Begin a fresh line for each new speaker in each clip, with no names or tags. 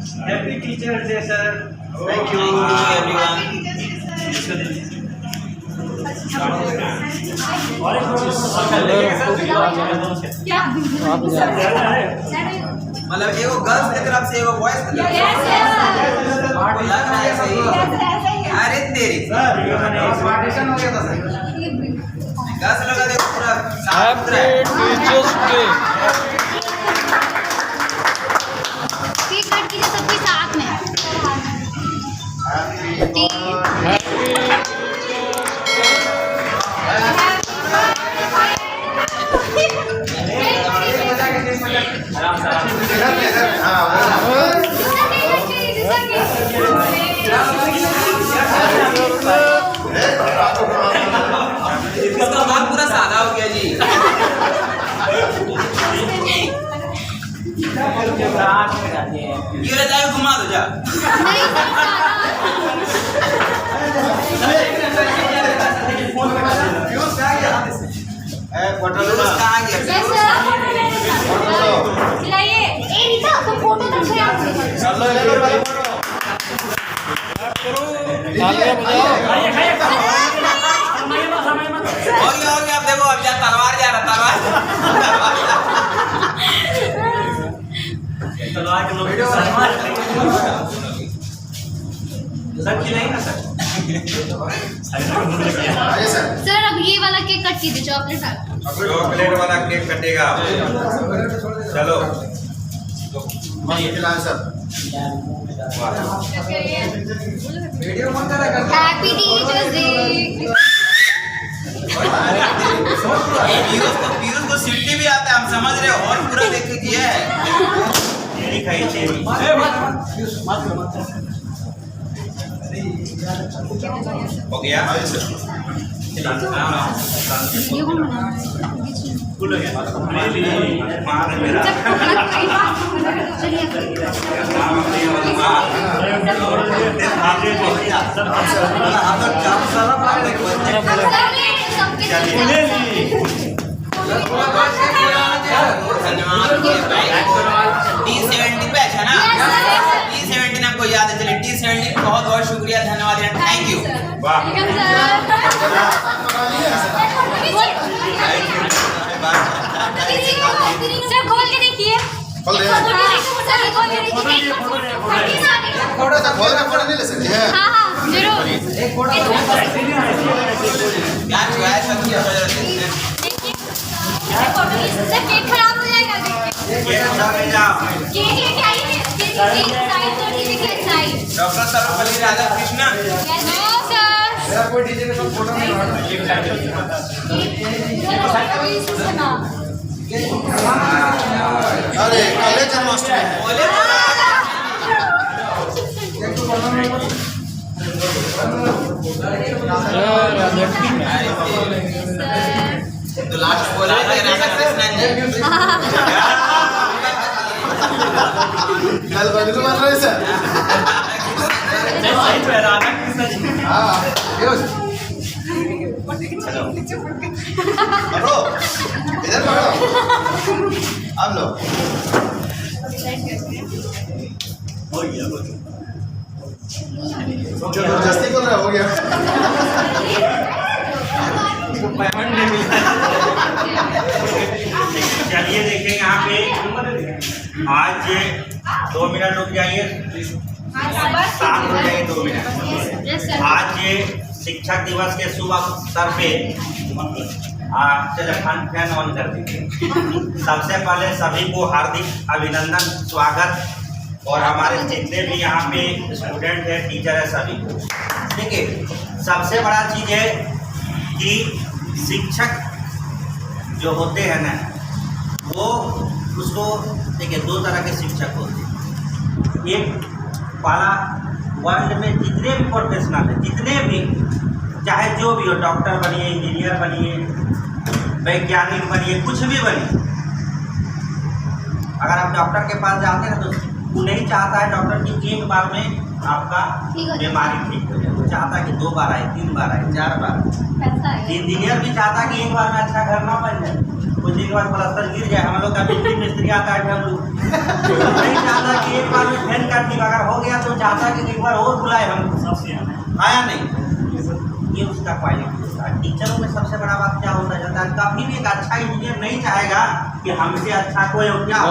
Happy Teachers Day, sir. Thank you,
मतलब एगो girls की तरफ से एगो बॉयज की तरफ से लग रहा है सही। अरे तेरी पार्टीशन हो गया था सर। गर्ल्स लगा दे पूरा साफ है।
टीचर्स डे
केक कट कीजिए सबके साथ में।
इसका बात पूरा सादा हो गया जी। ये रहता है घुमा दो जा। हो गया अब देखो अब जा तलवार जा रहा तलवार के लोग सर खिलाएंगे ना सर।
सर अब ये वाला केक कट कीजिए चॉकलेट
चॉकलेट वाला केक कटेगा। चलो
हैप्पी टीचर्स डे।
पीयूष को सिटी भी आता है हम समझ रहे हो और पूरा देख के किया है। हो गया T70 पे अच्छा ना T70 आपको याद है। चलिए T70 बहुत बहुत शुक्रिया धन्यवाद थैंक यू।
सर खोल के देखिए। हाँ जरूर।
क्या हुआ है सब क्या
सर केक खराब हो जाएगा। केक लेके आइए।
Doctor Sarvepalli Radhakrishnan.
No sir.
कोई डीजे का फोटो नहीं
अरे कल जन्माष्टमी
बोले तो लास्ट बोला राधाकृष्णन जी।
कल बदलू बन रहे सर हाँ
पढ़ो इधर पढ़ो आप लोग
जबरदस्ती बोल रहा हो गया
चलिए देखें यहाँ पे आज 2 मिनट रुक जाइए 7 हो जाइए 2 मिनट। आज शिक्षक दिवस के शुभ अवसर पे चलो फैन ऑन कर दीजिए। सबसे पहले सभी को हार्दिक अभिनंदन स्वागत और हमारे जितने भी यहाँ पे स्टूडेंट है टीचर है सभी को। देखिए सबसे बड़ा चीज़ है कि शिक्षक जो होते हैं ना वो उसको देखिए 2 तरह के शिक्षक होते हैं। एक वाला वर्ल्ड में जितने भी प्रोफेशनल है जितने भी चाहे जो भी हो डॉक्टर बनिए इंजीनियर बनिए वैज्ञानिक बनिए कुछ भी बनिए। अगर आप डॉक्टर के पास जाते हैं तो वो नहीं चाहता है डॉक्टर की एक बार में आपका बीमारी ठीक हो जाए। वो चाहता है कि 2 बार आए 3 बार आए 4 बार। इंजीनियर भी चाहता है कि एक बार में अच्छा घर ना बन जाए कुछ दिन के बाद प्लास्टर गिर जाए, हम लोग का मिस्त्री आता है हम लोग नहीं चाहता कि एक बार में फैन काट दी, अगर हो गया तो चाहता कि एक बार और बुलाए हम आया नहीं। ये उसका क्वालिटी होता है। टीचरों में सबसे बड़ा बात क्या होता जाता है, कभी भी एक अच्छा इंजीनियर नहीं चाहेगा कि हमसे अच्छा कोई हो क्या हो।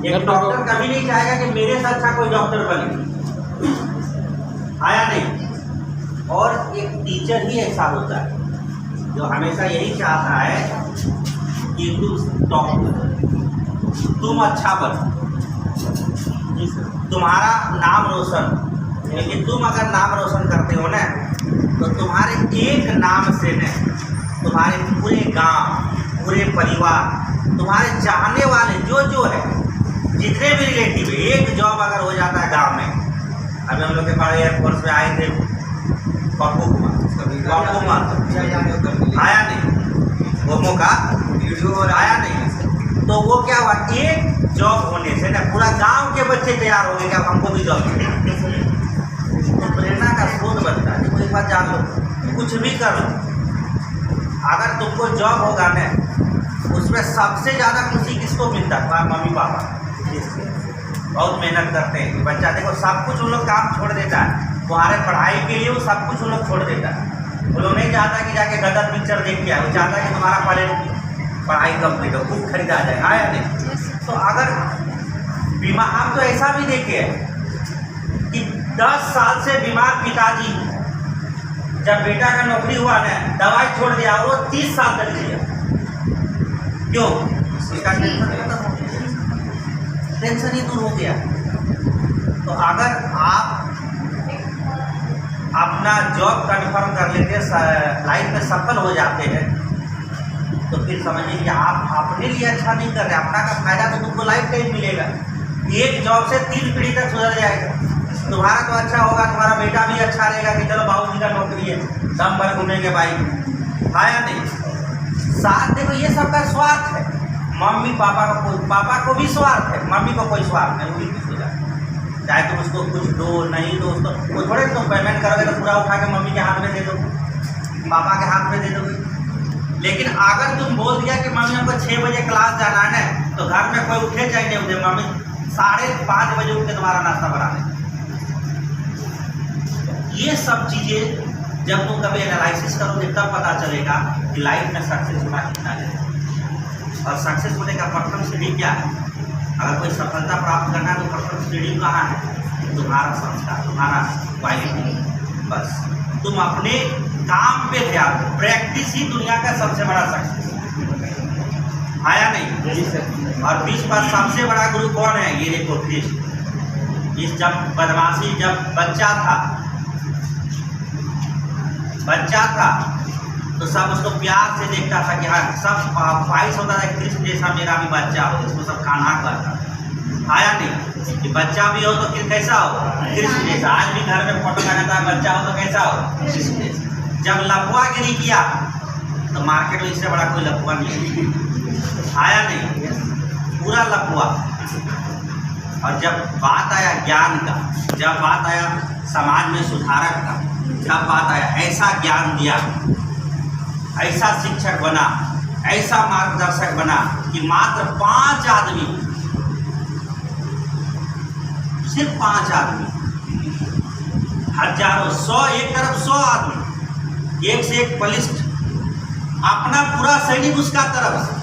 एक डॉक्टर कभी नहीं चाहेगा कि मेरे से अच्छा कोई डॉक्टर बने, आया नहीं। और एक टीचर ही ऐसा होता है जो हमेशा यही चाहता है कि तुम टॉप, तुम अच्छा बनो, तुम्हारा नाम रोशन। लेकिन तुम अगर नाम रोशन करते हो ना, तो तुम्हारे एक नाम से न तुम्हारे पूरे गांव, पूरे परिवार, तुम्हारे चाहने वाले जो है, जितने भी रिलेटिव, एक जॉब अगर हो जाता है गांव में। अभी हम लोग के पास एयरफोर्स में आए थे पप्पू कुमार, आया नहीं वो मौका वीडियो आया नहीं, तो वो क्या हुआ, एक जॉब होने से ना पूरा गांव के बच्चे तैयार हो गए कि अब हमको भी जॉब मिले। तो प्रेरणा का स्रोत बनता है। कोई बात जान लो, कुछ भी करो, अगर तुमको जॉब होगा ना, उसमें सबसे ज़्यादा खुशी किसको मिलता है, मम्मी पापा बहुत मेहनत करते हैं। बच्चा देखो सब कुछ उन लोग काम छोड़ देता है, तुम्हारे पढ़ाई के लिए वो सब कुछ उन लोग छोड़ देता है। वो लोग नहीं चाहता कि जाके गदर पिक्चर देख के आए, वो चाहता है कि तुम्हारा पहले पढ़ाई कंप्लीट हो, खुद खरीदा जाए, हाँ या नहीं। तो अगर बीमार, हम तो ऐसा भी देखे हैं कि 10 साल से बीमार पिताजी, जब बेटा का नौकरी हुआ ना, दवाई छोड़ दिया, वो 30 साल तक जिया। क्यों? उसका टेंशन ही दूर हो गया। तो अगर आप अपना जॉब कन्फर्म कर लेते, लाइफ में सफल हो जाते हैं, तो फिर समझिए कि आप अपने लिए अच्छा नहीं कर रहे, अपना का फायदा तो तुमको लाइफ टाइम मिलेगा। एक जॉब से 3 पीढ़ी तक सुधर जाएगा। तुम्हारा तो अच्छा होगा, तुम्हारा बेटा भी अच्छा रहेगा कि चलो बाबूजी का नौकरी है, दम भर घूमेंगे बाइक, आया नहीं। साथ देखो ये सबका स्वार्थ है। मम्मी पापा को भी स्वार्थ है, मम्मी को कोई स्वार्थ नहीं, वो भी खुश हो जाए। चाहे तुम उसको कुछ दो नहीं दो, तो वो थोड़े तुम पेमेंट करोगे तो पूरा उठा के मम्मी के हाथ में दे दो, पापा के हाथ में दे दोगे। लेकिन अगर तुम बोल दिया कि मम्मी हमको 6 बजे क्लास जाना है, तो घर में कोई उठे चाहे नहीं उठे, मम्मी 5:30 बजे उठ के तुम्हारा नाश्ता बना दे। ये सब चीज़ें जब तुम कभी एनालिसिस करोगे तब पता चलेगा कि लाइफ में सक्सेस होना कितना है। और सक्सेस होने का प्रथम सीढ़ी क्या है? अगर कोई सफलता प्राप्त करना है तो प्रथम सीढ़ी कहाँ है? तुम्हारा संस्कार, तुम्हारा क्वालिटी। बस तुम अपने काम पे ध्यान दो। प्रैक्टिस ही दुनिया का सबसे बड़ा सक्सेस, आया नहीं। और विश्व का सबसे बड़ा गुरु कौन है? ये देखो कृष्ण। इस जब बदमाशी, जब बच्चा था तो सब उसको प्यार से देखता था कि हाँ, सब ख्वाहिश होता था कृष्ण जैसा मेरा भी बच्चा हो, इसको सब कान्हा करता। आया नहीं कि बच्चा भी हो तो फिर कैसा हो? कृष्ण जैसा। आज भी घर में फोटो लगाता है, बच्चा हो तो कैसा हो? कृष्ण जैसा। जब लफुआगिरी किया तो मार्केट में इससे बड़ा कोई लफुआ नहीं, आया नहीं, पूरा लफुआ। और जब बात आया ज्ञान का, जब बात आया समाज में सुधारक का, जब बात आया ऐसा ज्ञान दिया, ऐसा शिक्षक बना, ऐसा मार्गदर्शक बना कि मात्र 5 आदमी, सिर्फ 5 आदमी, हजारों, 100, एक तरफ 100 आदमी, एक से एक बलिष्ठ, अपना पूरा सैनिक उसका तरफ से,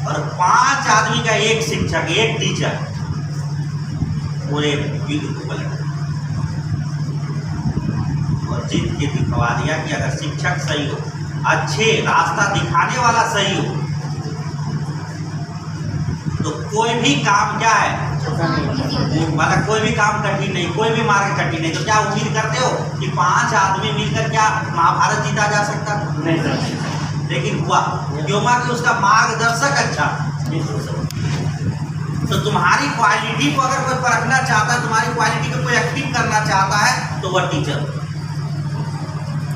और 5 आदमी का एक शिक्षक, एक टीचर, पूरे युद्ध को पलट और जीत के दिखवा दिया कि अगर शिक्षक सही हो, अच्छे रास्ता दिखाने वाला सही हो, तो कोई भी काम क्या है, मतलब कोई भी काम कठिन नहीं, कोई भी मार्ग कठिन नहीं। तो क्या उम्मीद करते हो कि 5 आदमी मिलकर क्या महाभारत जीता जा सकता? नहीं। लेकिन हुआ क्यों? कि उसका मार्गदर्शक अच्छा। तो तुम्हारी क्वालिटी को अगर कोई परखना चाहता है, तुम्हारी क्वालिटी को कोई एक्टिव करना चाहता है, तो वह टीचर,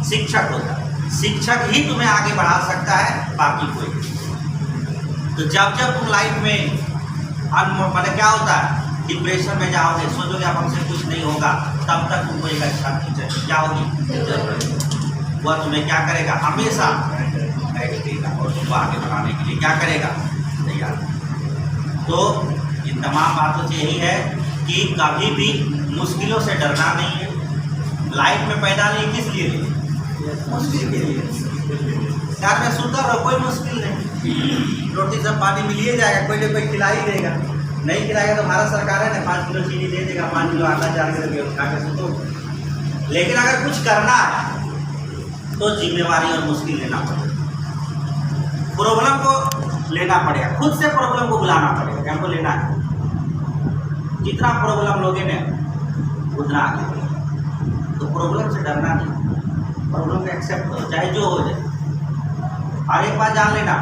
शिक्षक होता है। शिक्षक ही तुम्हें आगे बढ़ा सकता है, बाकी कोई। तो जब तुम लाइफ में मतलब क्या होता है, डिप्रेशन में जाओगे, सोचोगे अब हमसे कुछ नहीं होगा, तब तक तुमको एक अच्छा टीचर क्या होगी, टीचर। वह तुम्हें क्या करेगा, हमेशा बैठ देगा और तुमको आगे बढ़ाने के लिए क्या करेगा, तैयार। तो इन तमाम बातों से यही है कि कभी भी मुश्किलों से डरना नहीं है। लाइफ में पैदा नहीं किस लिए लिए? मुश्किल के लिए। घर में सुनता रहो, कोई मुश्किल नहीं, रोटी सब पानी मिल ही जाएगा, कोई ना कोई खिला ही देगा। नहीं खिलाएगा तो भारत सरकार है ना 5 किलो चीनी दे देगा, 5 किलो आटा 4 किलो गेहूं खा के सुतो। लेकिन अगर कुछ करना है तो जिम्मेवारी और मुश्किल लेना पड़ेगा, प्रॉब्लम को लेना पड़ेगा, खुद से प्रॉब्लम को बुलाना पड़ेगा कि हमको लेना है। जितना प्रॉब्लम लोगे ना उतना आगे बढ़ेगा। तो प्रॉब्लम से डरना नहीं, प्रॉब्लम को एक्सेप्ट करो चाहे जो हो जाए। और एक बात जान लेना,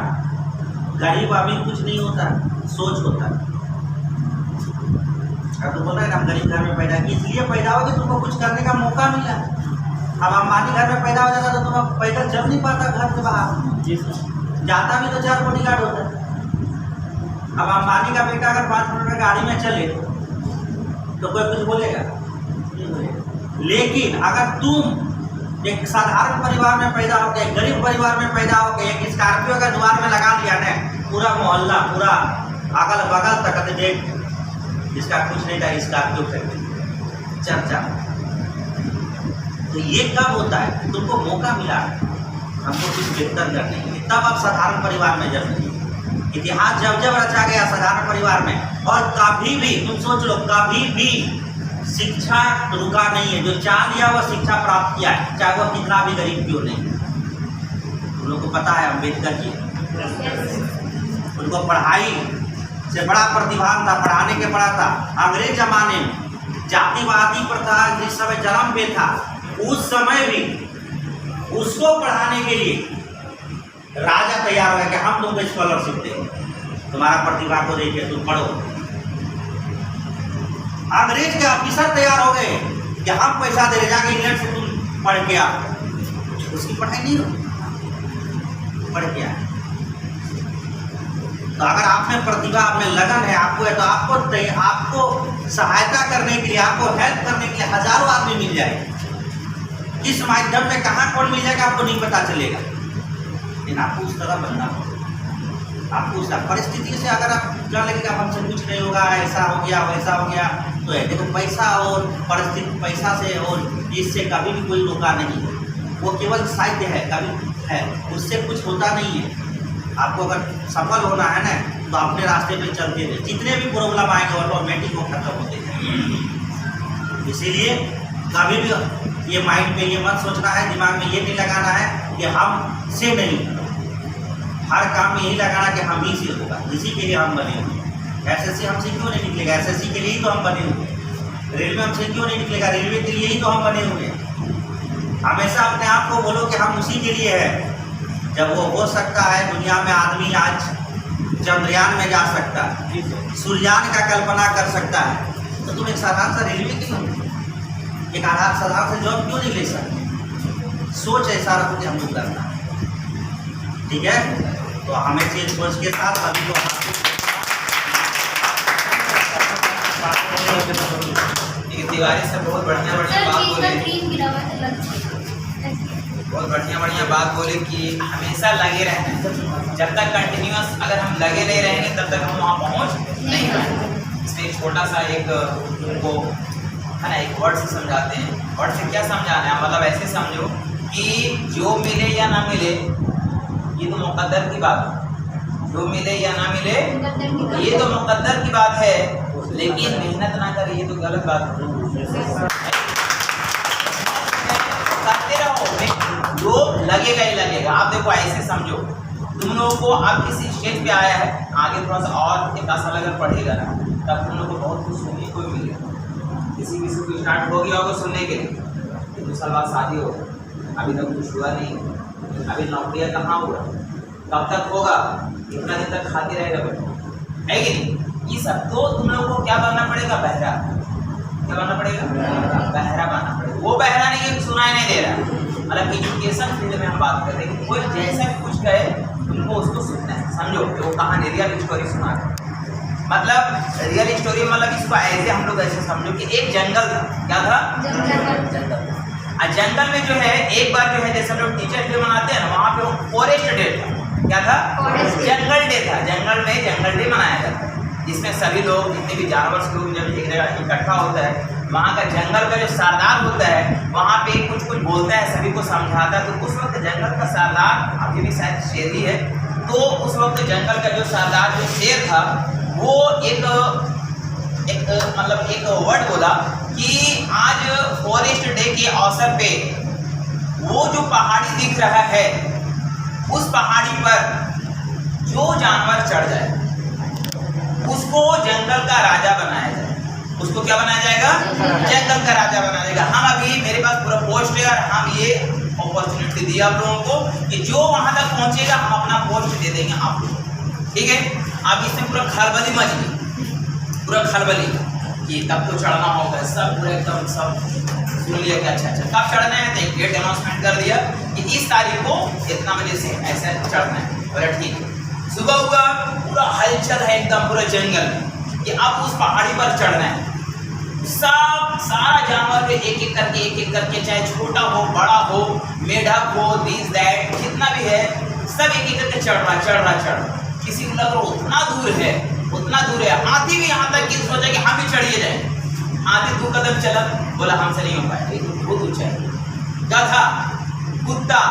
गरीब अमीर कुछ नहीं होता, सोच होता है। अब तो बोल रहे हैं हम गरीब घर में पैदा किए, इसलिए पैदा हो कि तुमको कुछ करने का मौका मिला। अब अंबानी घर में पैदा हो जाता तो तुम पैदल चल नहीं पाता घर से बाहर, जाता भी तो 4 बॉडीगार्ड होता। अब अंबानी का बेटा अगर 5 मिनट में गाड़ी में चले तो कोई कुछ बोलेगा नहीं बोलेगा। लेकिन अगर तुम एक साधारण परिवार में पैदा होकर, एक गरीब परिवार में पैदा होकर एक स्कॉर्पियो का द्वार में लगा दिया ना, पूरा मोहल्ला पूरा अगल बगल तक देख, इसका कुछ नहीं था स्कॉर्पियो खरीद चर्चा। तो ये कब होता है? तुमको मौका मिला हमको कुछ बेहतर करने के लिए, तब आप साधारण परिवार में जन्मे। इतिहास जब जब रचा गया साधारण परिवार में, और कभी भी तुम सोच लो, कभी भी शिक्षा रुका नहीं है। जो चाह लिया वह शिक्षा प्राप्त किया है, चाहे वह कितना भी गरीब क्यों नहीं। तुम लोग को पता है अम्बेडकर जी, उनको पढ़ाई से बड़ा प्रतिभान था, पढ़ाने के बड़ा था। अंग्रेज जमाने में जातिवादी प्रथा जिस समय जन्म पे था, उस समय भी उसको पढ़ाने के लिए राजा तैयार हो गया कि हम तुमको स्कॉलरशिप देंगे, तुम्हारा प्रतिभा को देखिए तुम पढ़ो। अंग्रेज के ऑफिसर तैयार हो गए कि हम पैसा दे रहे, जाके इंग्लैंड से तुम पढ़ के आओ। उसकी पढ़ाई नहीं हो, पढ़ के आओ। तो अगर आप में प्रतिभा, आप में लगन है, आपको है, तो आपको सहायता करने के लिए, आपको हेल्प करने के लिए हजारों आदमी मिल जाएगा। किस माध्यम में कहाँ कौन मिल जाएगा आपको नहीं पता चलेगा, लेकिन आपको उस तरह बनना होगा। आपको उस परिस्थिति से अगर आप जान लगेगा हमसे कुछ नहीं होगा, ऐसा हो गया वैसा हो गया, तो है देखो पैसा और परिस्थिति, पैसा से और इससे कभी भी कोई रोका नहीं। वो केवल साध्य है, कभी है, उससे कुछ होता नहीं है। आपको अगर सफल होना है ना तो अपने रास्ते पे चलते रहे, जितने भी प्रॉब्लम आएंगे ऑटोमेटिक वो खत्म होते हैं। इसीलिए कभी भी ये माइंड पे ये मत सोचना है, दिमाग में ये नहीं लगाना है कि हम से नहीं, हर काम में यही लगाना कि हम ही से होगा, इसी के लिए हम बने हुए। एसएससी हमसे क्यों नहीं निकलेगा? एसएससी के लिए ही तो हम बने हुए। रेलवे हमसे क्यों नहीं निकलेगा? रेलवे के लिए ही तो हम बने हुए। हमेशा अपने आप को बोलो कि हम उसी के लिए है। जब वो हो सकता है दुनिया में, आदमी आज चंद्रयान में जा सकता है, सूर्यान का कल्पना कर सकता है, तो तुम एक साधारण सा रेलवे क्यों, एक साधारण सा जॉब क्यों नहीं ले सकते? सोच ऐसा रखो कि हमको करना है, ठीक है? तो हमें ये सोच के साथ सभी को
तिवारी से बहुत बढ़िया बात बोली, बहुत बढ़िया बात बोले कि हमेशा लगे रहना। जब तक कंटिन्यूअस अगर हम लगे नहीं रहेंगे तब तक हम वहाँ पहुँच नहीं पाएंगे। इसमें छोटा सा एक उनको है ना, एक वर्ड से समझाते हैं। वर्ड से क्या समझाना है, मतलब ऐसे समझो कि जो मिले या ना मिले ये तो मुकद्दर की बात है, जो मिले या ना मिले ये तो मुकद्दर की बात है, लेकिन मेहनत ना करे ये तो गलत बात है। करते रहो, जो लगेगा ही लगेगा। आप देखो ऐसे समझो, तुम लोगों को अब किसी स्टेज पे आया है, आगे थोड़ा सा और एक साल अगर पढ़ेगा ना तब तुम लोग को बहुत कुछ सुनने को मिलेगा। किसी को स्टार्ट हो गया होगा सुनने के लिए, 2 साल बाद शादी हो, अभी तक कुछ हुआ नहीं, अभी नौकरियाँ कहाँ हुआ, कब तक होगा, कितना दिन तक खाते रहेगा बच्चा, है कि नहीं? ये सब तो तुम लोगों को क्या बनना पड़ेगा? बहरा। क्या बनना पड़ेगा? बहरा बनना पड़ेगा। वो बहरा नहीं है, सुनाई नहीं दे रहा। मतलब एजुकेशन फील्ड में हम बात कर रहे हैं, कोई जैसा भी कुछ कहे तुमको उसको सुनना है। समझो कि वो कहानी रियल स्टोरी सुना है, मतलब रियल स्टोरी, मतलब इसको ऐसे हम लोग ऐसे समझो कि एक जंगल था। क्या था? जंगल था। जंगल में जो है एक बार जो है जैसे हम लोग टीचर्स डे मनाते हैं ना, वहाँ पे फॉरेस्ट डे था। क्या था? जंगल डे था। जंगल में जंगल डे मनाया जाता है, जिसमें सभी लोग जितने भी जानवर लोग जब एक जगह इकट्ठा होता है, वहाँ का जंगल का जो सरदार होता है वहाँ पे कुछ कुछ बोलता है, सभी को समझाता है। तो उस वक्त जंगल का सरदार, अभी भी शायद शेर ही है, तो उस वक्त जंगल का जो सरदार जो शेर था वो एक वर्ड बोला कि आज फॉरेस्ट डे के अवसर पे वो जो पहाड़ी दिख रहा है उस पहाड़ी पर जो जानवर चढ़ जाए उसको जंगल का राजा बनाया जाए। उसको क्या बनाया जाएगा? जंगल का राजा बनाया जाएगा। हम अभी मेरे पास पूरा पोस्ट है और हम ये अपॉर्चुनिटी दी आप लोगों को कि जो वहां तक पहुंचेगा हम अपना पोस्ट दे देंगे आप लोग, ठीक है? अब इसमें पूरा खलबली मच गई, पूरा खलबली कि तब तो चढ़ना होगा, सब पूरा एकदम सब सुन लिया कि अच्छा कब चढ़ना है। तो एक डेट अनाउंसमेंट कर दिया कि इस तारीख को इतना बजे से ऐसा चढ़ना है। बोला ठीक है। सुबह हुआ, पूरा हलचल है एकदम पूरा जंगल में कि अब उस पहाड़ी पर चढ़ना है। सब सारा जानवर एक एक करके चाहे छोटा हो बड़ा हो, मेढक हो, दिस दैट जितना भी है सब एक करके चढ़ रहा। किसी को लग रहा उतना दूर है, हाथी भी यहाँ तक कि सोचा कि हम भी चढ़िए जाए। हाथी 2 कदम चला, बोला हमसे नहीं हो पाएगा, बहुत ऊंचा है। गधा, कुत्ता,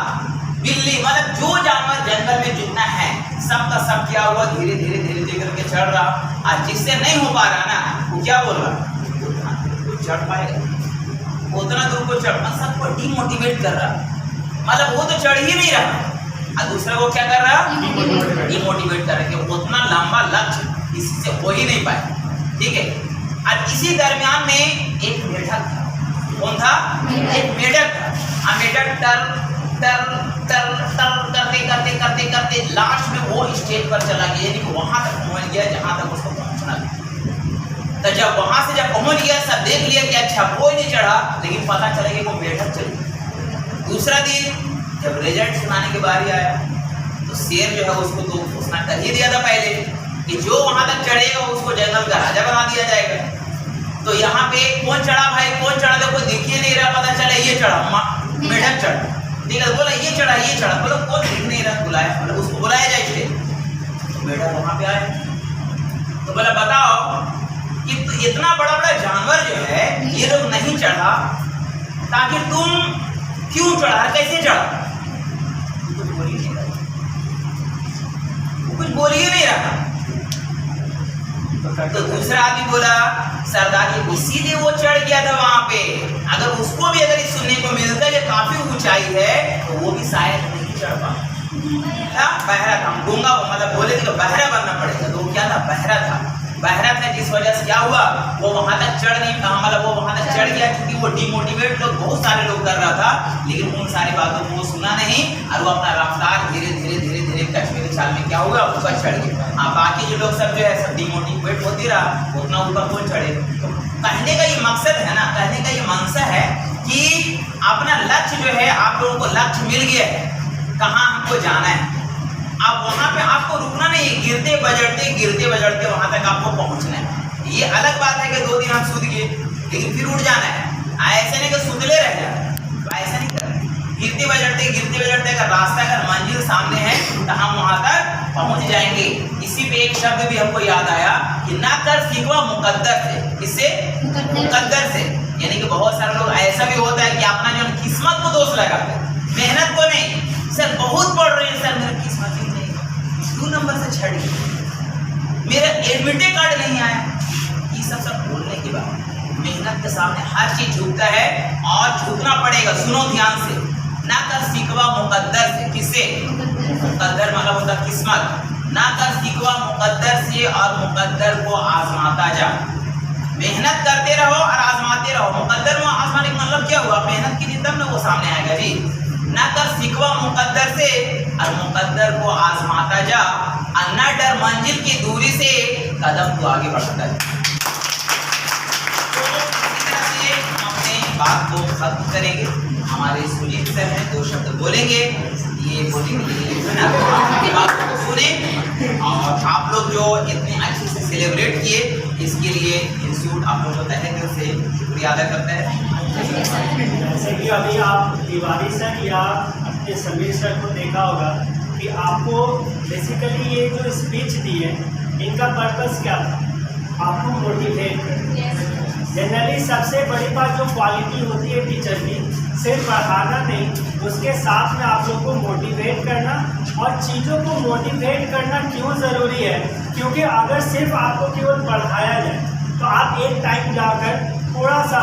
बिल्ली, मतलब जो जानवर जंगल में जितना है सब का सब क्या हुआ, धीरे धीरे करके चढ़ रहा। और जिससे नहीं हो पा रहा ना वो क्या बोल रहा, चढ़ पाएगा उतना दूर को चढ़ना, सबको डिमोटिवेट कर रहा। मतलब वो तो चढ़ ही नहीं रहा और दूसरा वो क्या कर रहा, डिमोटिवेट कर रहा कि उतना लंबा लक्ष्य किसी से हो ही नहीं पाए, ठीक है? और इसी दरमियान में एक मेढक था। कौन था? एक मेढक था। और मेढक करते लास्ट में वो स्टेज पर चला गया, यानी कि वहां तक पहुंच गया जहां तक उसको पहुंचना था। तो जब वहां से पहुंच गया, सब देख लिया कि अच्छा कोई नहीं चढ़ा, लेकिन पता चला कि वो मेढक चली। दूसरा दिन जब रिजल्ट सुनाने की बारी आया तो शेर जो है उसको तो घोषणा कर ही दिया था पहले कि जो वहां तक चढ़ेगा उसको जंगल का राजा बना दिया जाएगा। तो यहाँ पे कौन चढ़ा भाई, कौन चढ़ा? देखो दिख ही नहीं रहा, पता चला ये चढ़ा, मेढक चढ़ा, ठीक है? बोला ये चढ़ा, बोलो कौन दिख नहीं रहा, बुलाया, मतलब उसको बुलाया जाए। मेढक वहां पे आया तो बोला बताओ कि इतना बड़ा जानवर जो है ये लोग नहीं चढ़ा, ताकि तुम क्यों चढ़ा, कैसे चढ़ा? कुछ बोल ही नहीं रहा। तो दूसरा आदमी बोला सरदार जी इसीलिए वो चढ़ गया था वहां पे, अगर उसको भी अगर सुनने को मिलता है काफी ऊंचाई है तो वो भी शायद नहीं चढ़ पाता। बहरा था, गूंगा, मतलब बोले थे तो बहरा बनना पड़ेगा। तो क्या था? बहरा था, जिस वजह से क्या हुआ वो वहां तक चढ़ नहीं पाया, मतलब वो वहां तक चढ़ गया क्योंकि वो डिमोटिवेट लोग बहुत सारे लोग कर रहा था, लेकिन उन सारी बातों को वो सुना नहीं और वो अपना रफ्तार धीरे धीरे कश्मीरी चाल में क्या हुआ ऊपर चढ़ गया। बाकी जो लोग सब जो है सब डिमोटिवेट होती रहा, उतना ऊपर कौन चढ़े। तो कहने का ये मकसद है ना, कहने का ये मंशा है कि अपना लक्ष्य जो है, आप लोगों को लक्ष्य मिल गया है, कहाँ हमको जाना है, अब वहां पे आपको रुकना नहीं, गिरते बजड़ते वहां तक आपको पहुंचना है। ये अलग बात है कि 2 दिन हम सूद गए लेकिन फिर उठ जाना है, ऐसे नहीं कि सुतले रह जाए, ऐसा नहीं करना। गिरते बजड़ते अगर रास्ता, अगर मंजिल सामने है तो हम वहां तक पहुंच जाएंगे। इसी पे एक शब्द भी हमको याद आया कि ना कर सीखवा मुकद्दर से। किससे? मुकद्दर से। यानी कि बहुत सारे लोग ऐसा भी होता है कि अपना जो किस्मत को दोष लगाते हैं, मेहनत को नहीं। सर बहुत पढ़ रहे हैं सर, मेरा किस्मत ही नहीं, 2 नंबर से छड़ गई, मेरा एडमिट कार्ड नहीं आया। ये सब बोलने के बाद मेहनत के सामने हर चीज झुकता है और झुकना पड़ेगा। सुनो ध्यान से, ना कर सीखवा मुकद्दर से। किससे? मुकद्दर मतलब होता किस्मत। ना कर सीखवा मुकद्दर से और मुकद्दर को आजमाता जा। मेहनत करते रहो और आजमाते रहो। मुकद्दर में आजमाने का मतलब क्या हुआ? मेहनत कीजिए तब ना वो सामने आएगा जी। ना कर सीखवा मुकद्दर से और मुकद्दर को आजमाता जा, और न डर मंजिल की दूरी से, कदम तो आगे बढ़ता है। तो इस तरह से हम अपने बात को खत्म करेंगे। हमारे सुजीत सर हैं, 2 शब्द बोलेंगे, ये बोलने के लिए बात को सुने। और आप लोग जो इतने अच्छे से सेलिब्रेट किए इसके लिए इंस्टीट्यूट आप लोगों को तहे दिल से शुक्रिया अदा करता है।
जैसे कि अभी आप तिवारी सर या अपने समीर सर को देखा होगा कि आपको बेसिकली ये जो स्पीच दी है इनका पर्पस क्या था, आपको मोटिवेट करना। जनरली सबसे बड़ी बात जो क्वालिटी होती है टीचर की, सिर्फ पढ़ाना नहीं, उसके साथ में आप लोग को मोटिवेट करना। और चीज़ों को मोटिवेट करना क्यों ज़रूरी है, क्योंकि अगर सिर्फ आपको केवल पढ़ाया जाए तो आप एक टाइम जाकर थोड़ा सा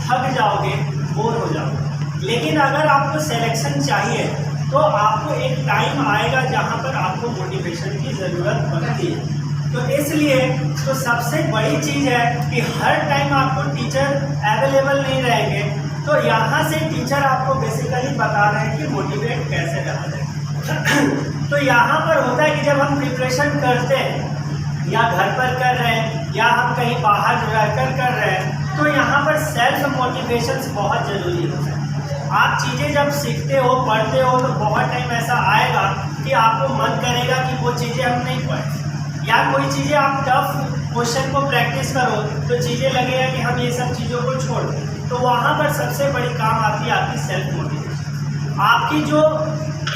थक जाओगे, बोर हो जाओगे। लेकिन अगर आपको सिलेक्शन चाहिए तो आपको एक टाइम आएगा जहाँ पर आपको मोटिवेशन की ज़रूरत पड़ती है। तो इसलिए तो सबसे बड़ी चीज़ है कि हर टाइम आपको टीचर अवेलेबल नहीं रहेंगे, तो यहाँ से टीचर आपको बेसिकली बता रहे हैं कि मोटिवेट कैसे रहा जाए। तो यहाँ पर होता है कि जब हम प्रिपरेशन करते हैं या घर पर कर रहे हैं या हम कहीं बाहर रहकर कर रहे हैं, तो यहाँ पर सेल्फ मोटिवेशन बहुत ज़रूरी होता है। आप चीज़ें जब सीखते हो, पढ़ते हो, तो बहुत टाइम ऐसा आएगा कि आपको मन करेगा कि वो चीज़ें हम नहीं पढ़ें, या कोई चीज़ें आप टफ क्वेश्चन को प्रैक्टिस करो तो चीज़ें लगेगा कि हम ये सब चीज़ों को छोड़ दें। तो वहाँ पर सबसे बड़ी काम आती है आपकी सेल्फ मोटिवेशन। आपकी जो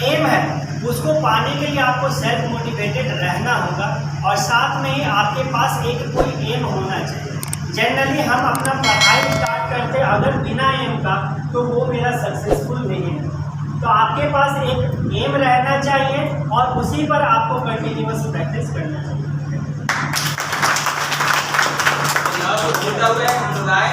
एम है उसको पाने के लिए आपको सेल्फ मोटिवेटेड रहना होगा, और साथ में ही आपके पास एक कोई एम होना चाहिए। जनरली हम अपना पढ़ाई स्टार्ट करते अगर बिना एम का, तो वो मेरा सक्सेसफुल नहीं है। तो आपके पास एक एम रहना चाहिए और उसी पर आपको कंटिन्यूअस प्रैक्टिस करना चाहिए।
तो यहाँ पर जुटा हुआ है हम लोग आए